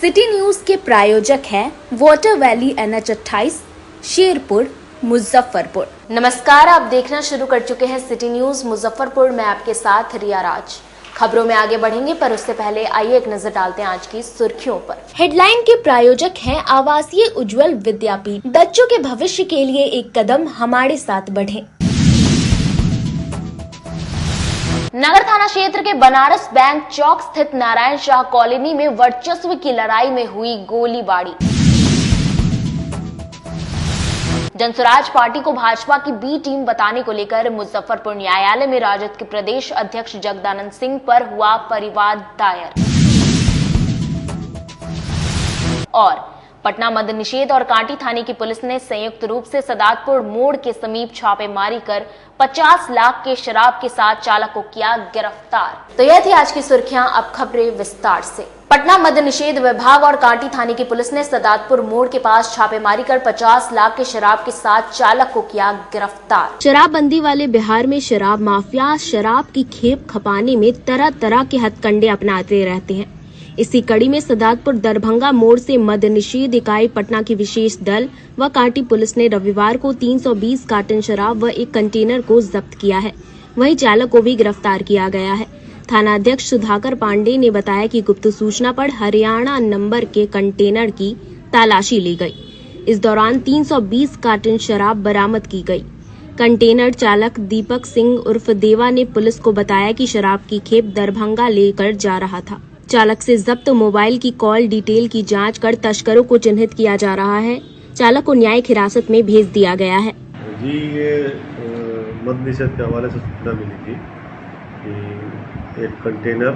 City news के प्रायोजक हैं water valley NH 28 Sherpur Muzaffarpur. नमस्कार, आप देखना शुरू कर चुके हैं सिटी न्यूज मुजफ्फरपुर। मैं आपके साथ रिया राज। खबरों में आगे बढ़ेंगे, पर उससे पहले आइए एक नजर डालते हैं आज की सुर्खियों पर। हेडलाइन के प्रायोजक हैं आवासीय उज्जवल विद्यापीठ। बच्चों के भविष्य के लिए एक कदम हमारे साथ बढ़ें। नगर थाना क्षेत्र के बनारस बैंक चौक स्थित नारायण शाह कॉलोनी में वर्चस्व की लड़ाई में हुई गोलीबारी। जनसुराज पार्टी को भाजपा की बी टीम बताने को लेकर मुजफ्फरपुर न्यायालय में राजद के प्रदेश अध्यक्ष जगदानंद सिंह पर हुआ परिवाद दायर। और पटना मद्य निषेध और कांटी थाने की पुलिस ने संयुक्त रूप से सदातपुर मोड़ के समीप छापेमारी कर 50 लाख के शराब के साथ चालक को किया गिरफ्तार। तो यह थी आज की सुर्खियां, अब खबरें विस्तार से। पटना मद्य निषेध विभाग और कांटी थाने की पुलिस ने सदातपुर मोड़ के पास छापेमारी कर 50 लाख के शराब के साथ चालक को किया गिरफ्तार। शराबबंदी वाले बिहार में शराब माफिया शराब की खेप खपाने में तरह तरह के हथकंडे अपनाते रहते हैं। इसी कड़ी में सदातपुर दरभंगा मोड़ से मद्य निषेध इकाई पटना की विशेष दल व कांटी पुलिस ने रविवार को 320 कार्टन शराब व एक कंटेनर को जब्त किया है। वहीं चालक को भी गिरफ्तार किया गया है। थाना अध्यक्ष सुधाकर पांडे ने बताया कि गुप्त सूचना पर हरियाणा नंबर के कंटेनर की तलाशी ली गई। इस दौरान 320 कार्टन शराब बरामद की गई। कंटेनर चालक दीपक सिंह उर्फ देवा ने पुलिस को बताया कि शराब की खेप दरभंगा लेकर जा रहा था। चालक से जब्त मोबाइल की कॉल डिटेल की जांच कर तस्करों को चिन्हित किया जा रहा है। चालक को न्यायिक हिरासत में भेज दिया गया है। जी, ये मद्य निषेध के हवाले से सूचना मिली थी कि एक कंटेनर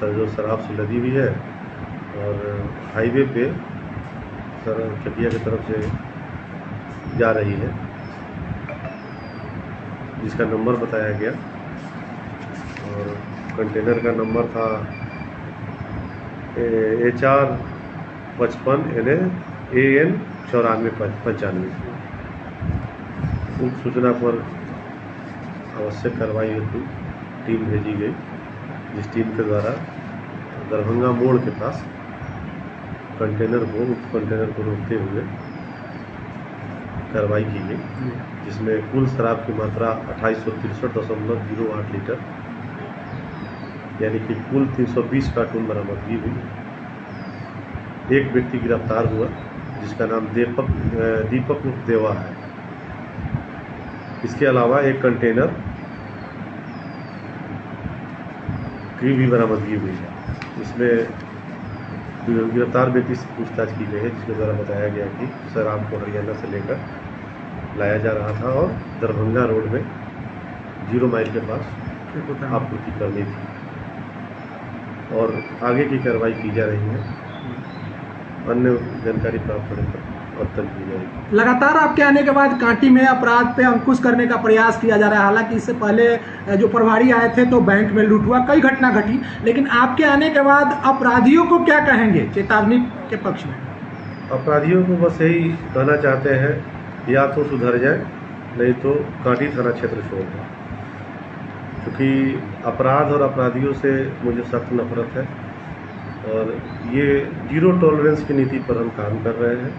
जो शराब से लदी हुई है और हाईवे पे चकिया की तरफ से जा रही है, जिसका नंबर बताया गया और कंटेनर का नंबर था HR 55 AN 9495। उक्त सूचना पर आवश्यक कार्रवाई हेतु टीम भेजी गई, जिस टीम के द्वारा दरभंगा मोड़ के पास कंटेनर को रोकते हुए कार्रवाई की गई, जिसमें कुल शराब की मात्रा 2863.08 लीटर यानी कि कुल 320 कार्टून बरामदगी हुई। एक व्यक्ति गिरफ्तार हुआ जिसका नाम दीपक उर्फ देवा है। इसके अलावा एक कंटेनर की भी बरामदगी हुई है। इसमें गिरफ्तार व्यक्ति से पूछताछ की गई है, जिसके द्वारा बताया गया कि शराब को हरियाणा से लेकर लाया जा रहा था और दरभंगा रोड में 0 माइल के पास आपूर्ति करनी थी और आगे की कार्रवाई की जा रही है। अन्य जानकारी प्राप्त होने पर अवतल की जाएगी। लगातार आपके आने के बाद कांटी में अपराध पे अंकुश करने का प्रयास किया जा रहा है। हालांकि इससे पहले जो प्रभारी आए थे तो बैंक में लूट हुआ, कई घटना घटी, लेकिन आपके आने के बाद अपराधियों को क्या कहेंगे चेतावनी के पक्ष में? अपराधियों को बस यही कहना चाहते हैं, या तो सुधर जाए, नहीं तो कांटी थाना क्षेत्र छोड़ दें, क्योंकि अपराध और अपराधियों से मुझे सख्त नफरत है और ये 0 टॉलरेंस की नीति पर हम काम कर रहे हैं।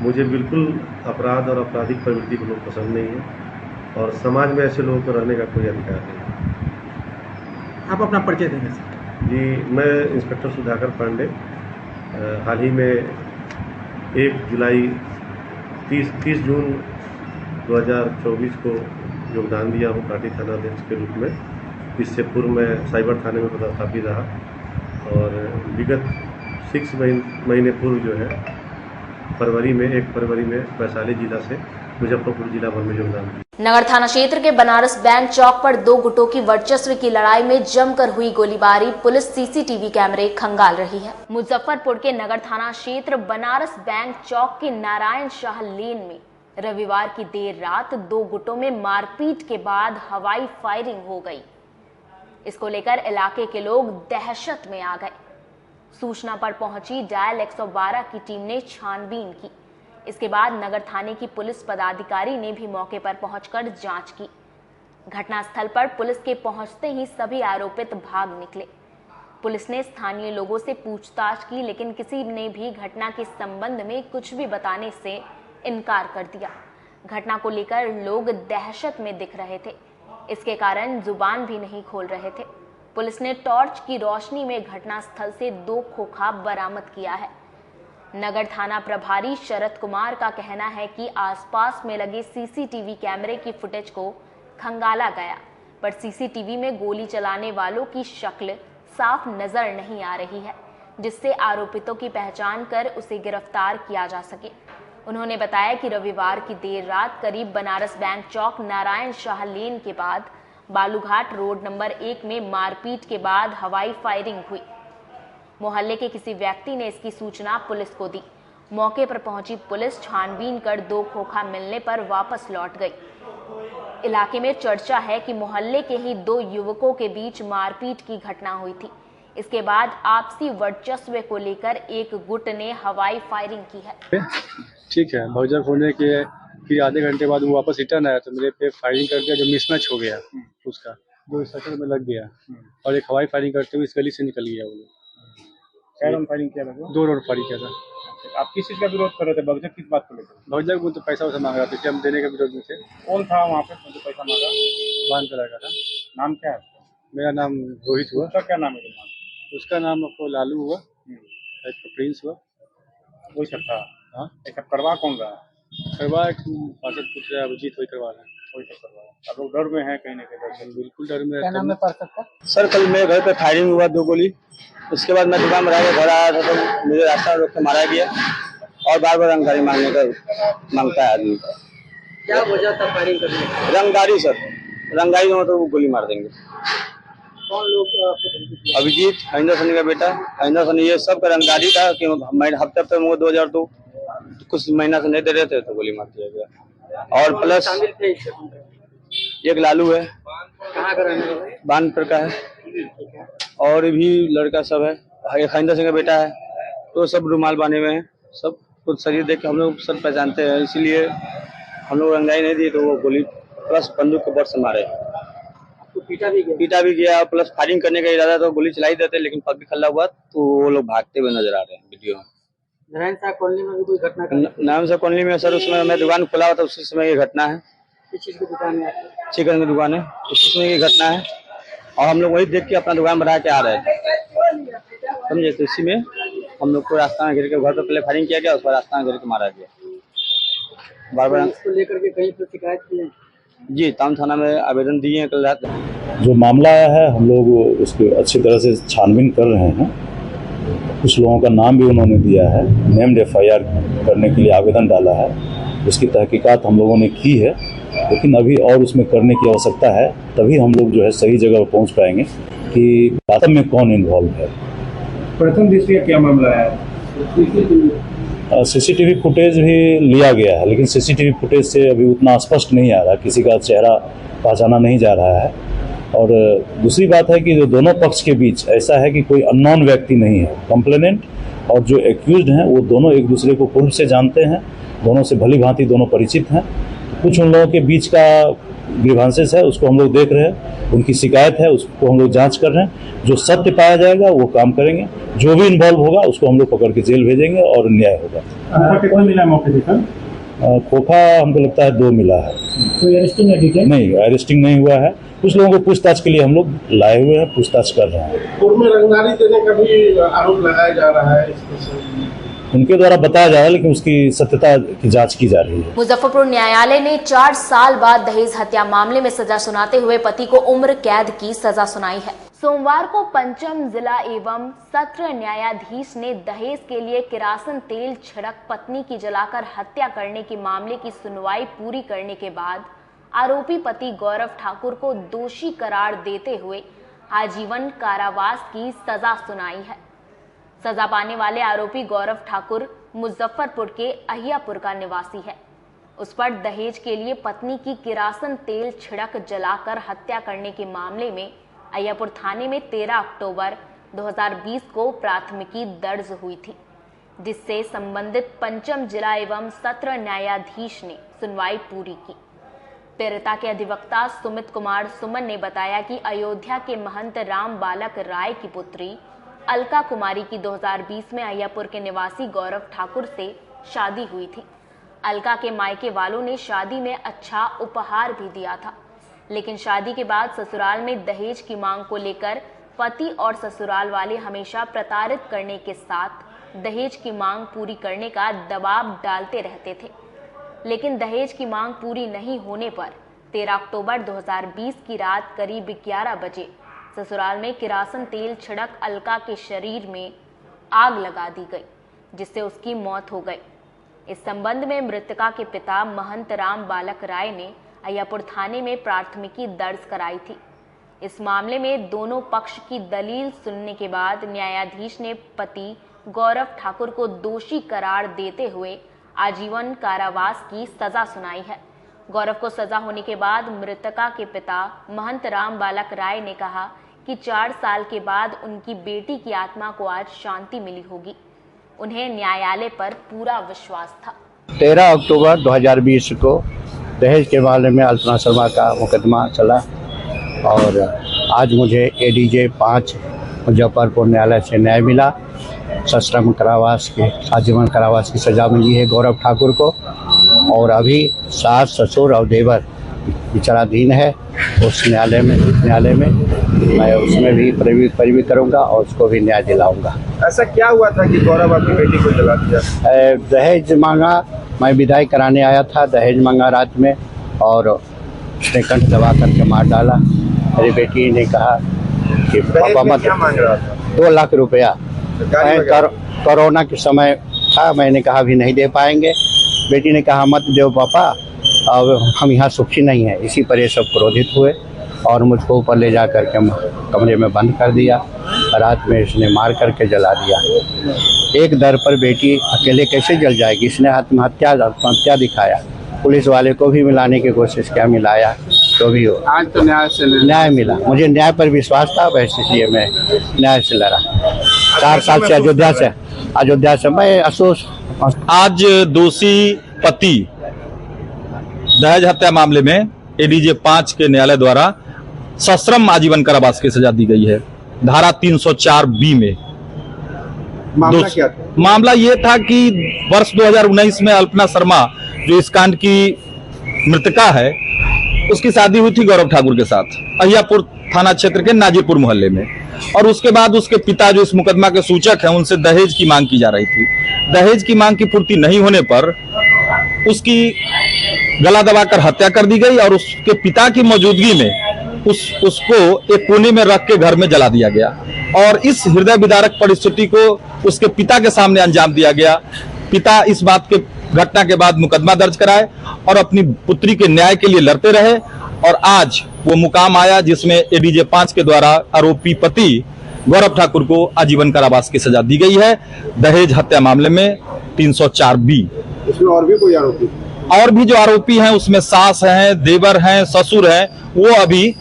मुझे बिल्कुल अपराध और आपराधिक प्रवृत्ति को लोग पसंद नहीं है और समाज में ऐसे लोगों को रहने का कोई अधिकार नहीं है। आप अपना परिचय देंगे सर? जी, मैं इंस्पेक्टर सुधाकर पांडे हाल ही में 1 जुलाई 30 जून 2024 को योगदान दिया हूँ कांटी थाना अध्यक्ष के रूप में। इससे पूर्व मैं साइबर थाने में पदस्थापित रहा और विगत 6 महीने पूर्व जो है फरवरी में वैशाली जिला से मुजफ्फरपुर जिला भर में योगदान दिया। नगर थाना क्षेत्र के बनारस बैंक चौक पर 2 गुटों की वर्चस्व की लड़ाई में जमकर हुई गोलीबारी, पुलिस CCTV कैमरे खंगाल रही है। मुजफ्फरपुर के नगर थाना क्षेत्र बनारस बैंक चौक के नारायण शाह लेन में रविवार की देर रात 2 गुटों में मारपीट के बाद हवाई फायरिंग हो गई। इसको लेकर इलाके के लोग दहशत में आ गए। सूचना पर पहुंची डायल 112 की टीम ने छानबीन की। इसके बाद नगर थाने की पुलिस पदाधिकारी ने भी मौके पर पहुंचकर जांच की। घटनास्थल पर पुलिस के पहुंचते ही सभी आरोपित भाग निकले। पुलिस ने स्थानीय लोगों से पूछताछ की, लेकिन किसी ने भी घटना के संबंध में कुछ भी बताने से इनकार कर दिया। घटना को लेकर लोग दहशत में दिख रहे थे, इसके कारण जुबान भी नहीं खोल रहे थे। पुलिस ने टॉर्च की रोशनी में घटनास्थल से 2 खोखा बरामद किया है। नगर थाना प्रभारी शरद कुमार का कहना है कि आसपास में लगे सीसीटीवी कैमरे की फुटेज को खंगाला गया, पर सीसीटीवी में गोली चलाने वालों की शक्ल साफ नजर नहीं आ रही है, जिससे आरोपितों की पहचान कर उसे गिरफ्तार किया जा सके। उन्होंने बताया कि रविवार की देर रात करीब बनारस बैंक चौक नारायण शाह लेन के बाद बालूघाट रोड नंबर 1 में मारपीट के बाद हवाई फायरिंग हुई। मोहल्ले के किसी व्यक्ति ने इसकी सूचना पुलिस को दी। मौके पर पहुंची पुलिस छानबीन कर 2 खोखा मिलने पर वापस लौट गई। इलाके में चर्चा है कि मोहल्ले के ही 2 युवकों के बीच मारपीट की घटना हुई थी। इसके बाद आपसी वर्चस्व को लेकर एक गुट ने हवाई फायरिंग की है। ठीक है, भगदड़ होने के फिर आधे घंटे बाद वो वापस रिटर्न आया तो मेरे पे फायरिंग कर दिया, जो मिसमैच हो गया उसका 2 शटर में लग गया और एक हवाई फायरिंग करते हुए इस गली से निकल गया। वो लोग क्या राउंड फायरिंग किया था? 2 राउंड फायरिंग किया था। आप किस चीज का विरोध कर रहे थे? बगजक किस बात को लेकर? भगदड़ को तो पैसा वैसा मांग रहा था, इसलिए हम देने के विरोध में थे। कौन था वहाँ पे मुझे पैसा मांगा? बांध कर लगा था। नाम क्या है? मेरा नाम रोहित हुआ। उसका क्या नाम है? उसका नाम आपको लालू हुआ, एक प्रिंस हुआ। वही सब था? हाँ, एक करवा कौन रहा? करवा एक पार्षद पूछ रहा है, अभिजीत वही करवा रहा है। वही सब करवा। अब लोग डर में है कहीं ना कहीं। बिल्कुल डर में। क्या नाम है पार्षद का? सर, कल मेरे घर पे फायरिंग हुआ 2 गोली। उसके बाद मैं दुकान बना के घर आया था तो मुझे रास्ता रोक के मारा गया और बार बार रंगदारी मांगता है आदमी। क्या वजह था फायरिंग करने की? रंगदारी सर, रंगदारी में तो वो गोली मार देंगे। कौन लोग? अभिजीत, हरिंदर सनी का बेटा, हरिंदर सनी, ये सब का रंगदारी था कि हफ्ते में 2000 तो कुछ महीना से नहीं दे रहे थे तो गोली मार दिया गया। और प्लस एक लालू है, कहाँ का रहने वाला है? बानपुर का है, और भी लड़का सब है, हरिंदर सिंह का बेटा है। तो सब रुमाल बांधे हुए हैं, सब कुछ शरीर देख के हम लोग सब पहचानते हैं, इसीलिए हम लोग रंगदारी नहीं दी तो वो गोली प्लस बंदूक के बट से मारे। तो पीटा भी गया प्लस फायरिंग करने का इरादा तो गोली चला ही देते, लेकिन पग खल्ला हुआ तो वो लोग भागते हुए नजर आ रहे हैं वीडियो में। नारायण शाह कॉलोनी में भी कोई घटना? नारायण शाह कॉलोनी में सर उसमें मैं दुकान खुला हुआ था, उसी समय ये घटना है। किस चीज की दुकान है? चिकन की दुकान है, उसी समय ये घटना है और हम लोग वही देख के अपना दुकान बढ़ा के आ रहे थे, समझे। तो इसी में हम लोग को रास्ता में घेर के घर पर पहले फायरिंग किया गया, उसके बाद रास्ता में घेर के मारा गया। बार बार इसको लेकर के कहीं पर शिकायत की है? जी, टाउन थाना में आवेदन दिए हैं कल रात। जो मामला आया है हम लोग उसको अच्छी तरह से छानबीन कर रहे हैं। कुछ लोगों का नाम भी उन्होंने दिया है, नेम्ड FIR करने के लिए आवेदन डाला है, उसकी तहकीकात हम लोगों ने की है, लेकिन अभी और उसमें करने की आवश्यकता है, तभी हम लोग जो है सही जगह पर पहुंच पाएंगे कि वास्तव में कौन इन्वॉल्व है। प्रथम दृष्टया क्या मामला है? CCTV फुटेज भी लिया गया है, लेकिन CCTV फुटेज से अभी उतना स्पष्ट नहीं आ रहा, किसी का चेहरा पहचाना नहीं जा रहा है। और दूसरी बात है कि जो दोनों पक्ष के बीच ऐसा है कि कोई अननोन व्यक्ति नहीं है। कंप्लेनेंट और जो एक्यूज्ड हैं वो दोनों एक दूसरे को पूर्व से जानते हैं, दोनों से भली भांति दोनों परिचित हैं। कुछ उन लोगों के बीच का ग्रीवांसेस है, उसको हम लोग देख रहे हैं, उनकी शिकायत है, उसको हम लोग जांच कर रहे हैं। जो सत्य पाया जाएगा वो काम करेंगे, जो भी इन्वॉल्व होगा उसको हम लोग पकड़ के जेल भेजेंगे और न्याय होगा। कितना मिला मौके से सर? खोखा हमको लगता है 2 मिला है। कोई अरेस्टिंग है? नहीं, अरेस्टिंग नहीं हुआ है। कुछ लोगों को पूछताछ के लिए हम लोग लाए हुए हैं, पूछताछ कर रहे हैं। कोर्ट में रंगदारी देने का भी आरोप लगाया जा रहा है, उनके द्वारा बताया जा रहा है, लेकिन उसकी सत्यता की जांच की जा रही है। मुजफ्फरपुर न्यायालय ने 4 साल बाद दहेज हत्या मामले में सजा सुनाते हुए पति को उम्र कैद की सजा सुनाई है। सोमवार को पंचम जिला एवं सत्र न्यायाधीश ने दहेज के लिए किरासन तेल छिड़क पत्नी की जलाकर हत्या करने के मामले की सुनवाई पूरी करने के बाद आरोपी पति गौरव ठाकुर को दोषी करार देते हुए आजीवन कारावास की सजा सुनाई है। सजा पाने वाले आरोपी गौरव ठाकुर मुजफ्फरपुर के अहियापुर का निवासी है। उस पर दहेज के लिए पत्नी की किरासन तेल छिड़क जलाकर हत्या करने के मामले में अहियापुर थाने में 13 अक्टूबर 2020 को प्राथमिकी दर्ज हुई थी, जिससे संबंधित पंचम जिला एवं सत्र न्यायाधीश ने सुनवाई पूरी की। पीड़िता के अधिवक्ता सुमित कुमार सुमन ने बताया कि अयोध्या के महंत राम बालक राय की पुत्री अलका कुमारी की 2020 में अय्यापुर के निवासी गौरव ठाकुर से शादी हुई थी। अलका के मायके वालों ने शादी में अच्छा उपहार भी दिया था, लेकिन शादी के बाद ससुराल में दहेज की मांग को लेकर पति और ससुराल वाले हमेशा प्रताड़ित करने के साथ दहेज की मांग पूरी करने का दबाव डालते रहते थे। लेकिन दहेज की मांग पूरी नहीं होने पर 13 अक्टूबर 2020 की रात करीब 11 बजे ससुराल में किरासन तेल छिड़क अलका के शरीर में आग लगा दी गई, जिससे उसकी मौत हो गई। इस संबंध में मृतका के पिता महंत राम बालक राय ने अय्यापुर थाने में प्राथमिकी दर्ज कराई थी। इस मामले में दोनों पक्ष की दलील सुनने के बाद न्यायाधीश ने पति गौरव ठाकुर को दोषी करार देते हुए आजीवन कारावास की सजा सुनाई है। गौरव को सजा होने के बाद मृतका के पिता महंत राम बालक राय ने कहा कि 4 साल के बाद उनकी बेटी की आत्मा को आज शांति मिली होगी। उन्हें न्यायालय पर पूरा विश्वास था। 13 अक्टूबर 2020 को दहेज के मामले में अल्पना शर्मा का मुकदमा चला और आज मुझे एडीजे 5 मुजफ्फरपुर न्यायालय से न्याय मिला। सश्रम कारावास के आजीवन कारावास की सजा मिली है गौरव ठाकुर को और अभी सास ससुर और देवर विचाराधीन है उस न्यायालय में मैं उसमें भी पैरवी करूंगा और उसको भी न्याय दिलाऊंगा। ऐसा क्या हुआ था कि गौरव अपनी बेटी को जला दिया? दहेज मांगा, मैं विदाई कराने आया था, दहेज मांगा रात में और उसने कंठ दबा करके मार डाला। मेरी बेटी ने कहा कि पापा मत। क्या मांग रहा था? 2 लाख रुपया। कोरोना के समय था, मैंने कहा अभी नहीं दे पाएंगे। बेटी ने कहा मत दो पापा, अब हम यहाँ सुखी नहीं है। इसी पर ये सब क्रोधित हुए और मुझको ऊपर ले जा करके कमरे में बंद कर दिया। रात में इसने मार करके जला दिया। एक दर पर बेटी अकेले कैसे जल जाएगी? इसने आत्महत्या दिखाया। पुलिस वाले को भी मिलाने की कोशिश किया, मिलाया तो भी हो। आज तो न्याय मिला। मुझे न्याय पर विश्वास था, वैसे इसलिए मैं न्याय से लड़ा। 4 साल से अयोध्या से मैं अफसोस। आज दोषी पति दहेज हत्या मामले में एडीजे 5 के न्यायालय द्वारा सश्रम आजीवन कारावास की सजा दी गई है धारा 304B में। मामला क्या था? मामला ये था कि वर्ष 2019 में अल्पना शर्मा जो इस कांड की मृतका है, उसकी शादी हुई थी गौरव ठाकुर के साथ अय्यापुर थाना क्षेत्र के नाजीपुर मोहल्ले में। और उसके बाद उसके पिता जो इस मुकदमा के सूचक हैं, उनसे दहेज की मांग की जा रही थी। दहेज की मांग की पूर्ति नहीं होने पर उसकी गला दबाकर हत्या कर दी गई और उसके पिता की मौजूदगी में उसको एक कोने में रख के घर में जला दिया गया। और इस हृदय विदारक परिस्थिति को उसके पिता के सामने अंजाम दिया गया। पिता इस बात के घटना के बाद मुकदमा दर्ज कराए और अपनी पुत्री के न्याय के लिए लड़ते रहे और आज वो मुकाम आया जिसमें एडीजे 5 के द्वारा आरोपी पति गौरव ठाकुर को आजीवन कारावास की सजा दी गई है दहेज हत्या मामले में 304B। इसमें और भी कोई आरोपी? और भी जो आरोपी हैं उसमें सास हैं, देवर हैं, ससुर हैं, वो अभी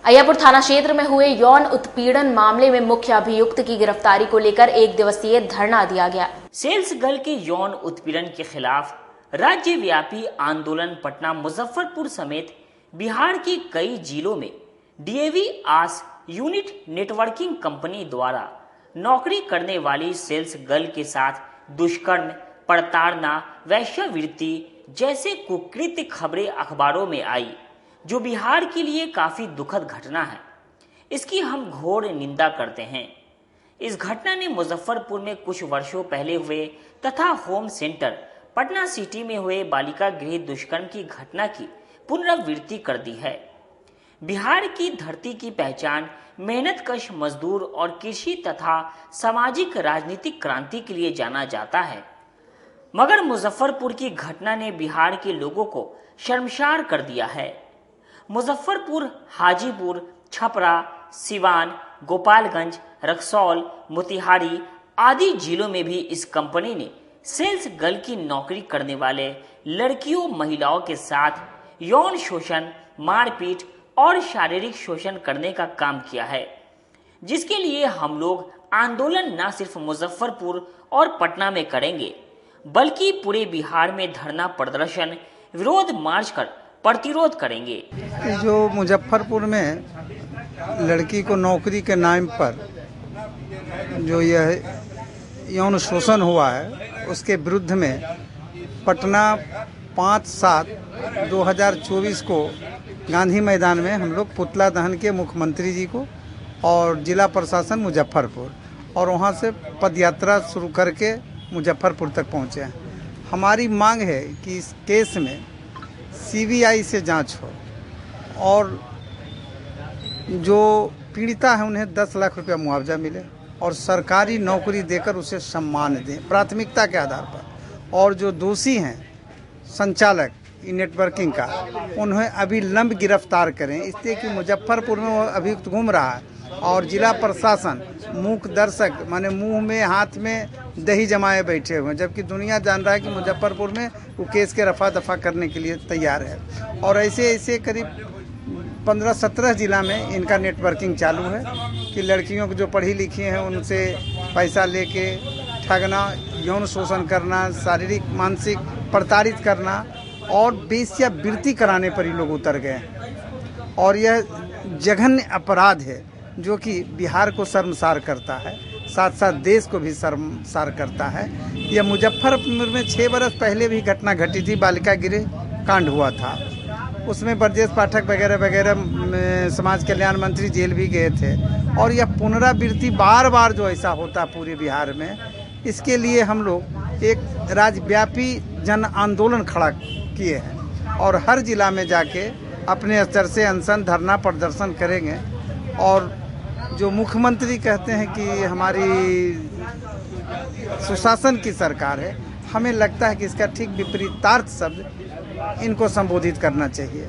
अय्यापुर थाना क्षेत्र में हुए यौन उत्पीड़न मामले में मुख्य अभियुक्त की गिरफ्तारी को लेकर 1 दिवसीय धरना दिया गया। सेल्स गर्ल के यौन उत्पीड़न के खिलाफ राज्यव्यापी आंदोलन पटना, मुजफ्फरपुर समेत बिहार के कई जिलों में डीएवी आस यूनिट नेटवर्किंग कंपनी द्वारा नौकरी करने वाली सेल्स गर्ल के साथ दुष्कर्म, प्रताड़ना, वेश्यावृत्ति जैसे कुकृत्य खबरें अखबारों में आई, जो बिहार के लिए काफी दुखद घटना है। इसकी हम घोर निंदा करते हैं। इस घटना ने मुजफ्फरपुर में कुछ वर्षों पहले हुए तथा होम सेंटर पटना सिटी में हुए बालिका गृह दुष्कर्म की घटना की पुनरावृत्ति कर दी है। बिहार की धरती की पहचान मेहनतकश मजदूर और कृषि तथा सामाजिक राजनीतिक क्रांति के लिए जाना जाता है, मगर मुजफ्फरपुर की घटना ने बिहार के लोगों को शर्मसार कर दिया है। मुजफ्फरपुर, हाजीपुर, छपरा, सिवान, गोपालगंज, रक्सौल, मोतिहारी आदि जिलों में भी इस कंपनी ने सेल्स गर्ल की नौकरी करने वाले लड़कियों, महिलाओं के साथ यौन शोषण, मारपीट और शारीरिक शोषण करने का काम किया है, जिसके लिए हम लोग आंदोलन न सिर्फ मुजफ्फरपुर और पटना में करेंगे, बल्कि पूरे बिहार में धरना प्रदर्शन, विरोध मार्च कर प्रतिरोध करेंगे। जो मुजफ्फरपुर में लड़की को नौकरी के नाम पर जो यह यौन शोषण हुआ है उसके विरुद्ध में पटना 5/7/2024 को गांधी मैदान में हम लोग पुतला दहन के मुख्यमंत्री जी को और जिला प्रशासन मुजफ्फरपुर और वहां से पदयात्रा शुरू करके मुजफ्फरपुर तक पहुंचे हैं। हमारी मांग है कि इस केस में सीबीआई से जांच हो और जो पीड़िता है उन्हें 10 लाख रुपया मुआवजा मिले और सरकारी नौकरी देकर उसे सम्मान दें प्राथमिकता के आधार पर, और जो दोषी हैं संचालक नेटवर्किंग का उन्हें अभिलंब गिरफ्तार करें, इसलिए कि मुजफ्फरपुर में वो अभियुक्त घूम रहा है और जिला प्रशासन मूक दर्शक माने मुंह में हाथ में दही जमाए बैठे हुए हैं, जबकि दुनिया जान रहा है कि मुजफ्फरपुर में वो केस के रफा दफा करने के लिए तैयार है। और ऐसे करीब 15-17 जिला में इनका नेटवर्किंग चालू है कि लड़कियों को जो पढ़ी लिखी हैं उनसे पैसा लेके ठगना, यौन शोषण करना, शारीरिक मानसिक प्रताड़ित करना और वेश्यावृत्ति कराने पर ही लोग उतर गए हैं। और यह जघन्य अपराध है जो कि बिहार को शर्मसार करता है, साथ साथ देश को भी शर्मसार करता है। यह मुजफ्फरपुर में 6 बरस पहले भी घटना घटी थी, बालिका गृह कांड हुआ था, उसमें ब्रजेश पाठक वगैरह वगैरह समाज कल्याण मंत्री जेल भी गए थे। और यह पुनरावृत्ति बार बार जो ऐसा होता पूरे बिहार में, इसके लिए हम लोग एक राज्यव्यापी जन आंदोलन खड़ा किए हैं और हर जिला में जाके अपने स्तर से अनशन धरना प्रदर्शन करेंगे। और जो मुख्यमंत्री कहते हैं कि हमारी सुशासन की सरकार है, हमें लगता है कि इसका ठीक विपरीतार्थ शब्द इनको संबोधित करना चाहिए।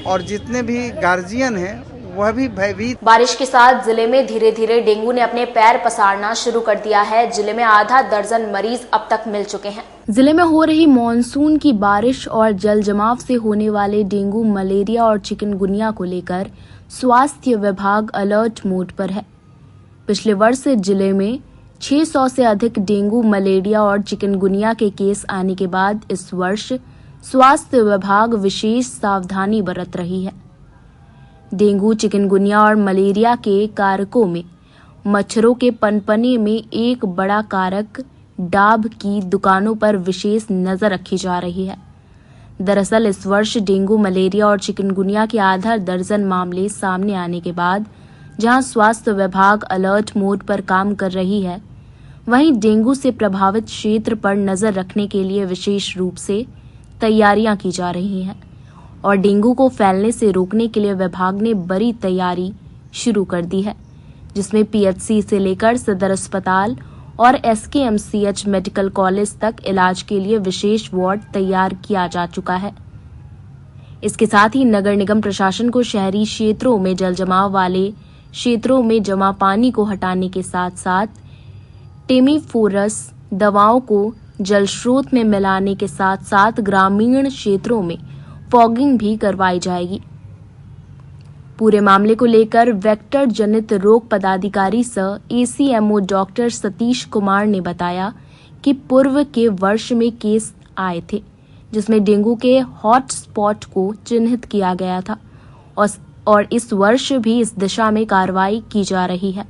और जितने भी गार्जियन हैं वह भी भयभीत। बारिश के साथ जिले में धीरे धीरे डेंगू ने अपने पैर पसारना शुरू कर दिया है। जिले में आधा दर्जन मरीज अब तक मिल चुके हैं। जिले में हो रही मानसून की बारिश और जल जमाव से होने वाले डेंगू, मलेरिया और चिकनगुनिया को लेकर स्वास्थ्य विभाग अलर्ट मोड पर है। पिछले वर्ष जिले में 600 से अधिक डेंगू, मलेरिया और चिकनगुनिया के केस आने के बाद इस वर्ष स्वास्थ्य विभाग विशेष सावधानी बरत रही है। डेंगू, चिकनगुनिया और मलेरिया के कारकों में मच्छरों के पनपने में एक बड़ा कारक डाब की दुकानों पर विशेष नजर रखी जा रही है। दरअसल इस वर्ष डेंगू, मलेरिया और चिकनगुनिया के आधा दर्जन मामले सामने आने के बाद जहां स्वास्थ्य विभाग अलर्ट मोड पर काम कर रही है, वहीं डेंगू से प्रभावित क्षेत्र पर नजर रखने के लिए विशेष रूप से तैयारियां की जा रही हैं और डेंगू को फैलने से रोकने के लिए विभाग ने बड़ी तैयारी शुरू कर दी है, जिसमें पीएचसी से लेकर सदर अस्पताल और एसकेएमसीएच मेडिकल कॉलेज तक इलाज के लिए विशेष वार्ड तैयार किया जा चुका है। इसके साथ ही नगर निगम प्रशासन को शहरी क्षेत्रों में जल जमाव वाले क्षेत्रों में जमा पानी को हटाने के साथ साथ टेमीफोरस दवाओं को जल स्रोत में मिलाने के साथ साथ ग्रामीण क्षेत्रों में फॉगिंग भी करवाई जाएगी। पूरे मामले को लेकर वेक्टर जनित रोग पदाधिकारी सह एसीएमओ डॉक्टर सतीश कुमार ने बताया कि पूर्व के वर्ष में केस आए थे जिसमें डेंगू के हॉट स्पॉट को चिन्हित किया गया था और इस वर्ष भी इस दिशा में कार्रवाई की जा रही है।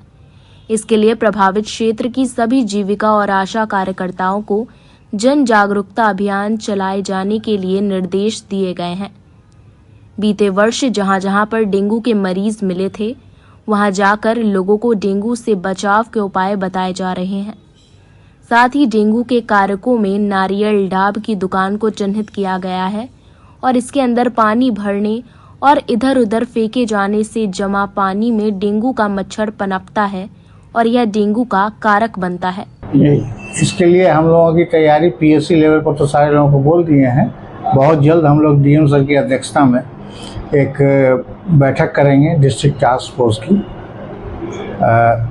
इसके लिए प्रभावित क्षेत्र की सभी जीविका और आशा कार्यकर्ताओं को जन जागरूकता अभियान चलाए जाने के लिए निर्देश दिए गए हैं। बीते वर्ष जहां जहां पर डेंगू के मरीज मिले थे, वहां जाकर लोगों को डेंगू से बचाव के उपाय बताए जा रहे हैं। साथ ही डेंगू के कारकों में नारियल डाब की दुकान को चिन्हित किया गया है और इसके अंदर पानी भरने और इधर उधर फेंके जाने से जमा पानी में डेंगू का मच्छर पनपता है और यह डेंगू का कारक बनता है। इसके लिए हम लोगों की तैयारी पीएससी लेवल पर तो सारे लोगों को बोल दिए हैं। बहुत जल्द हम लोग डीएम सर की अध्यक्षता में एक बैठक करेंगे डिस्ट्रिक्ट टास्क फोर्स की।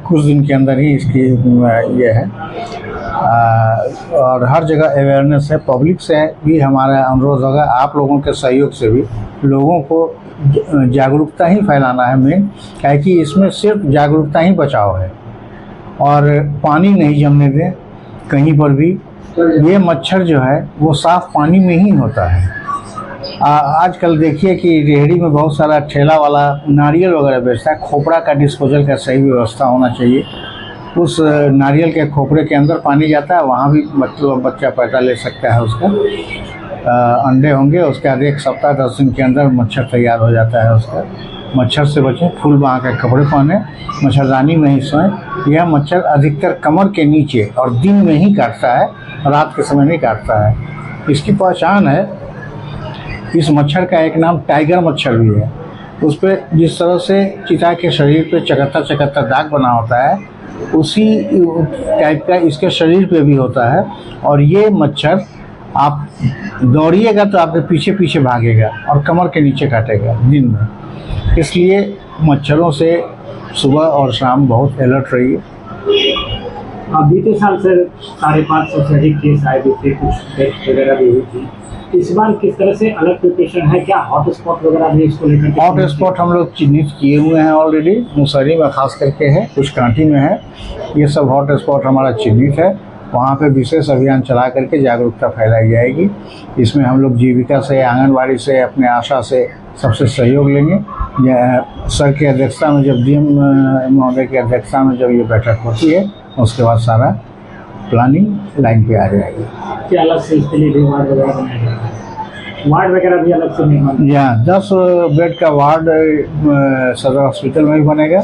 कुछ दिन के अंदर ही इसकी ये है और हर जगह अवेयरनेस है। पब्लिक से भी हमारा अनुरोध होगा, आप लोगों के सहयोग से भी लोगों को जागरूकता ही फैलाना है मेन, क्योंकि इसमें सिर्फ जागरूकता ही बचाव है और पानी नहीं जमने दें कहीं पर भी। ये मच्छर जो है वो साफ पानी में ही होता है। आजकल देखिए कि रेहड़ी में बहुत सारा ठेला वाला नारियल वगैरह बेचता है। खोपड़ा का डिस्पोजल का सही व्यवस्था होना चाहिए उस नारियल के खोपरे के अंदर पानी जाता है, वहाँ भी बच्चा पैदा ले सकता है। उसका अंडे होंगे, उसके बाद 1 सप्ताह 10 दिन के अंदर मच्छर तैयार हो जाता है। उसका मच्छर से बचें, फुल बाँह के कपड़े पहने, मच्छरदानी में ही सोएं। यह मच्छर अधिकतर कमर के नीचे और दिन में ही काटता है, रात के समय नहीं काटता है। इसकी पहचान है, इस मच्छर का एक नाम टाइगर मच्छर भी है। उस पर जिस तरह से चीता के शरीर पे चकत्ता दाग बना होता है, उसी टाइप का इसके शरीर पे भी होता है। और ये मच्छर आप दौड़िएगा तो आपके पीछे पीछे भागेगा और कमर के नीचे काटेगा दिन में। इसलिए मच्छरों से सुबह और शाम बहुत अलर्ट रहिए। बीते साल सर 550 से अधिक केस आए थे, कुछ डेथ वगैरह भी हुई थी। इस बार किस तरह से अलग प्रिपरेशन है? क्या हॉट स्पॉट वगैरह भी इसको लेकर? हॉट स्पॉट हम लोग चिन्हित किए हुए हैं ऑलरेडी। मुसहरी में खास करके है, कुछ कांटी में है। ये सब हॉट स्पॉट हमारा चिन्हित है। वहाँ पे विशेष अभियान चला करके जागरूकता फैलाई जाएगी। इसमें हम लोग जीविका से, आंगनबाड़ी से, अपने आशा से सबसे सहयोग लेंगे। सर की अध्यक्षता में, जब डीएम महोदय की अध्यक्षता में जब ये बैठक होती है, उसके बाद सारा प्लानिंग लाइन पे आ जाएगी। क्या अलग से इसके लिए वार्ड वगैरह बनाया जाएगा? वार्ड वगैरह भी अलग से निर्माण? यहाँ 10 बेड का वार्ड सदर हॉस्पिटल में भी बनेगा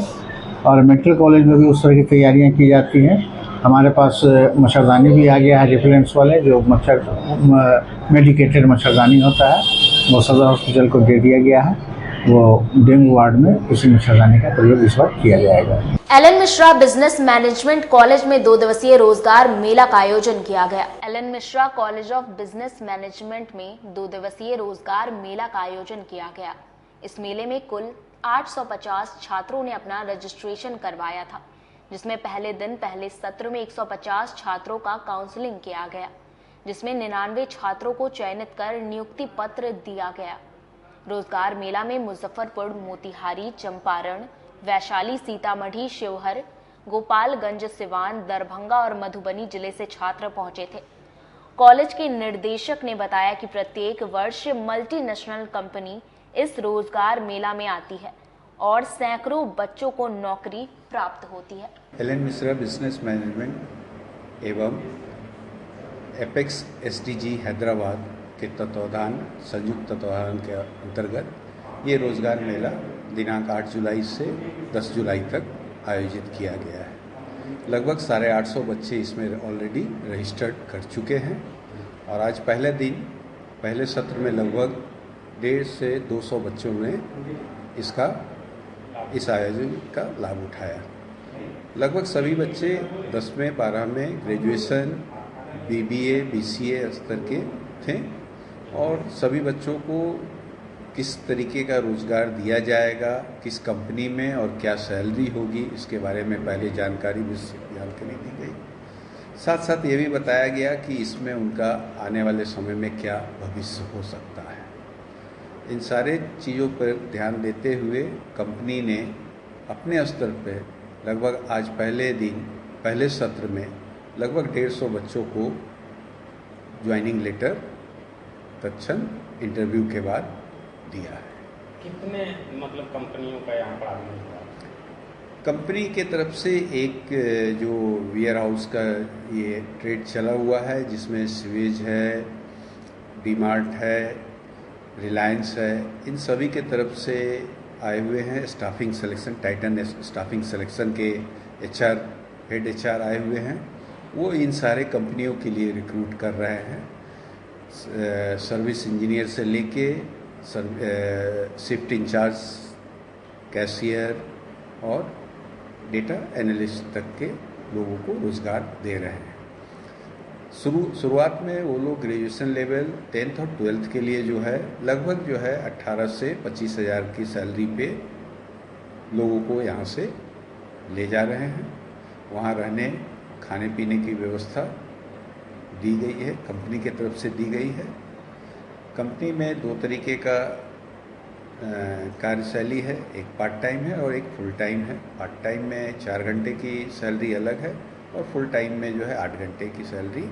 और मेडिकल कॉलेज में भी उस तरह की तैयारियाँ की जाती हैं। हमारे पास मच्छरदानी भी आ गया है, रिपेलेंट्स वाले, जो मेडिकेटेड मच्छरदानी होता है, वो सदर हॉस्पिटल को दे दिया गया है। वो डेंगू वार्ड में इसी मच्छरदानी का प्रयोग इस बार किया जाएगा। Allen Mishra business management college में 2 दिवसीय रोजगार मेला का आयोजन किया गया। Allen Mishra college of business management में 2 दिवसीय रोजगार मेला का आयोजन किया गया। इस मेले में कुल 850 छात्रों ने अपना रजिस्ट्रेशन करवाया था, जिसमें पहले दिन पहले सत्र में 150 छात्रों का काउंसलिंग किया गया, जिसमें 99 छात्रों को चयनित कर नियुक्ति पत्र दिया गया। रोजगार मेला में मुजफ्फरपुर, मोतिहारी, चंपारण, वैशाली, सीतामढ़ी, शिवहर, गोपालगंज, सिवान, दरभंगा और मधुबनी जिले से छात्र पहुंचे थे। कॉलेज के निर्देशक ने बताया कि प्रत्येक वर्ष मल्टीनेशनल कंपनी इस रोजगार मेला में आती है और सैकड़ों बच्चों को नौकरी प्राप्त होती है। एलन मिश्रा बिजनेस मैनेजमेंट एवं एपेक्स एसडीजी हैदराबाद के तत्वाधान, संयुक्त तत्वाधान के अंतर्गत ये रोजगार मेला दिनांक 8 जुलाई से 10 जुलाई तक आयोजित किया गया है। लगभग 850 बच्चे इसमें ऑलरेडी रजिस्टर्ड कर चुके हैं और आज पहले दिन, पहले सत्र में लगभग 150 से 200 बच्चों ने इस आयोजन का लाभ उठाया। लगभग सभी बच्चे 10वें 12वें ग्रेजुएशन, बीबीए, बीसीए स्तर के थे और सभी बच्चों को किस तरीके का रोज़गार दिया जाएगा, किस कंपनी में और क्या सैलरी होगी, इसके बारे में पहले जानकारी विश्वविद्यालय के लिए दी गई। साथ साथ ये भी बताया गया कि इसमें उनका आने वाले समय में क्या भविष्य हो सकता है। इन सारे चीज़ों पर ध्यान देते हुए कंपनी ने अपने स्तर पर लगभग आज पहले दिन, पहले सत्र में लगभग 150 बच्चों को ज्वाइनिंग लेटर तत्क्षण इंटरव्यू के बाद दिया है। कितने मतलब कंपनियों का यहाँ पर आगमन हुआ? कंपनी के तरफ से एक जो वेयर हाउस का ये ट्रेड चला हुआ है, जिसमें सीवेज है, डीमार्ट है, रिलायंस है, इन सभी के तरफ से आए हुए हैं। Staffing selection, Titan staffing selection के हेड एचआर आए हुए हैं। वो इन सारे कंपनियों के लिए रिक्रूट कर रहे हैं। सर्विस इंजीनियर से लेके शिफ्ट इंचार्ज, कैशियर और डेटा एनालिस्ट तक के लोगों को रोज़गार दे रहे हैं। शुरुआत में वो लोग ग्रेजुएशन लेवल 10th और 12th के लिए जो है लगभग जो है 18 से 25 हज़ार की सैलरी पे लोगों को यहाँ से ले जा रहे हैं। वहाँ रहने खाने पीने की व्यवस्था दी गई है, कंपनी की तरफ से दी गई है। कंपनी में 2 तरीके का कार्यशैली है, एक पार्ट टाइम है और एक फुल टाइम है। पार्ट टाइम में 4 घंटे की सैलरी अलग है और फुल टाइम में जो है 8 घंटे की सैलरी।